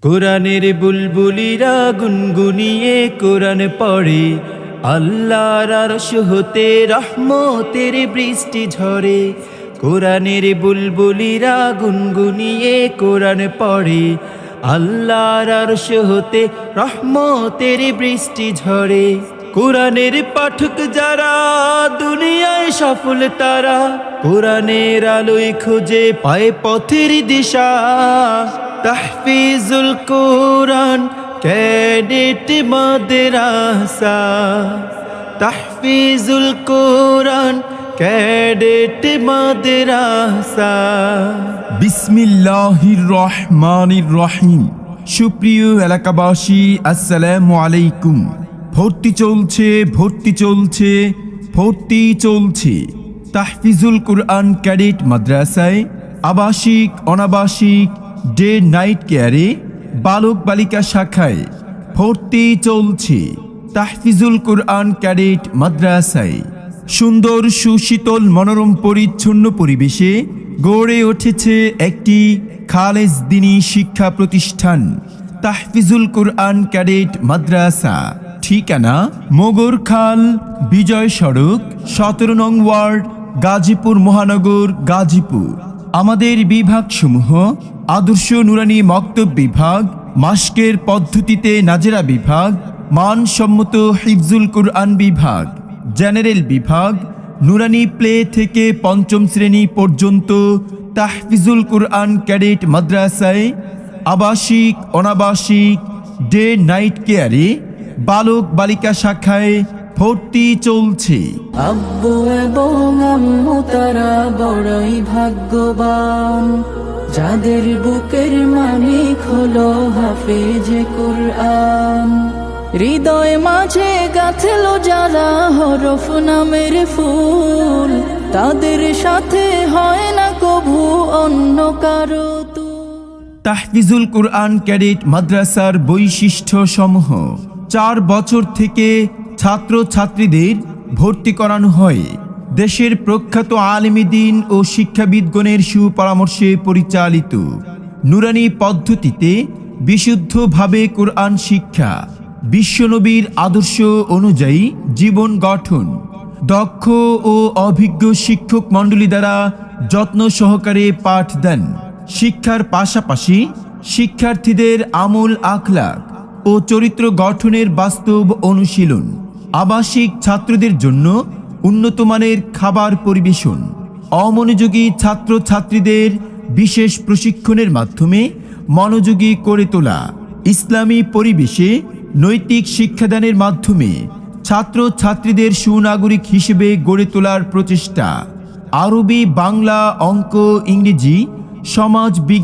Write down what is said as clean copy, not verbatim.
কোরআনের বুলবুলিরা গুনগুনিয়ে কোরআন পড়ে, আল্লাহর আরশ হতে রহমতের বৃষ্টি ঝরে। কোরআনের বুলবুলিরা গুনগুনিয়ে কোরআন পড়ে, আল্লাহর আরশ হতে রহমতের বৃষ্টি ঝরে। কোরআনের পাঠক যারা দুনিয়ায় সফল তারা, কোরআনের আলোয় খুঁজে পায় পথের দিশা। তাহফিজুল কোরআন ক্যাডেট মাদ্রাসা, তাহফিজুল কোরআন ক্যাডেট মাদ্রাসা। বিসমিল্লাহির রহমানির রহিম। সুপ্রিয় এলাকাবাসী, আসসালামু আলাইকুম। ভর্তি চলছে, ভর্তি চলছে, ভর্তি চলছে। তাহফিজুল কোরআন ক্যাডেট মাদ্রাসায় আবাসিক, অনাবাসিক, ডে নাইট কেয়ারে, বালক বালিকা শাখায় ভর্তি চলছে। তাহফিজুল কোরআন ক্যাডেট মাদ্রাসায় সুন্দর, সুশীতল, মনোরম, পরিচ্ছন্ন পরিবেশে গড়ে উঠেছে একটি খালেজ দ্বীনি শিক্ষা প্রতিষ্ঠান, তাহফিজুল কোরআন ক্যাডেট মাদ্রাসা। ঠিকানা: মোগরখাল, বিজয় সড়ক, 17 নং ওয়ার্ড, গাজীপুর মহানগর, গাজীপুর। আমাদের বিভাগসমূহ: আদর্শ নুরানি মক্তব বিভাগ, মাসকের পদ্ধতিতে নাজেরা বিভাগ, মানসম্মত হিফজুল কোরআন বিভাগ, জেনারেল বিভাগ, নুরানি প্লে থেকে 5ম শ্রেণী পর্যন্ত তাহফিজুল কোরআন ক্যাডেট মাদ্রাসায় আবাসিক, অনাবাসিক, ডে নাইট কেয়ারে, বালক বালিকা শাখায় ভর্তি চলছে। আব্বু এবং আম্মু তারা বড়ই ভাগ্যবান, যাদের বুকের মালিক হলো হাফেজে কোরআন। হৃদয় মাঝে গাঁথলো যারা হরফ নামের ফুল, তাদের সাথে হয় না কভু অন্য কারো তুল। তাহফিজুল কোরআন ক্যাডেট মাদ্রাসার বৈশিষ্ট্য সমূহ: 4 বছর থেকে ছাত্র ছাত্রীদের ভর্তি করানো হয় দেশের প্রখ্যাত আলেম দ্বীন ও শিক্ষাবিদগণের সুপরামর্শে পরিচালিত নুরানি পদ্ধতিতে বিশুদ্ধভাবে কোরআন শিক্ষা, বিশ্বনবীর আদর্শ অনুযায়ী জীবন গঠন, দক্ষ ও অভিজ্ঞ শিক্ষক মণ্ডলী দ্বারা যত্ন সহকারে পাঠ দেন। শিক্ষার পাশাপাশি শিক্ষার্থীদের আমল, আখলাক ও চরিত্র গঠনের বাস্তব অনুশীলন। আবাসিক ছাত্রদের জন্য উন্নতমানের খাবার পরিবেশন। অমনোযোগী ছাত্র ছাত্রীদের বিশেষ প্রশিক্ষণের মাধ্যমে মনোযোগী করে তোলা। ইসলামী পরিবেশে নৈতিক শিক্ষাদানের মাধ্যমে ছাত্র ছাত্রীদের সুনাগরিক হিসেবে গড়ে তোলার প্রচেষ্টা। আরবি, বাংলা, অঙ্ক, ইংরেজি, সমাজ বিজ্ঞান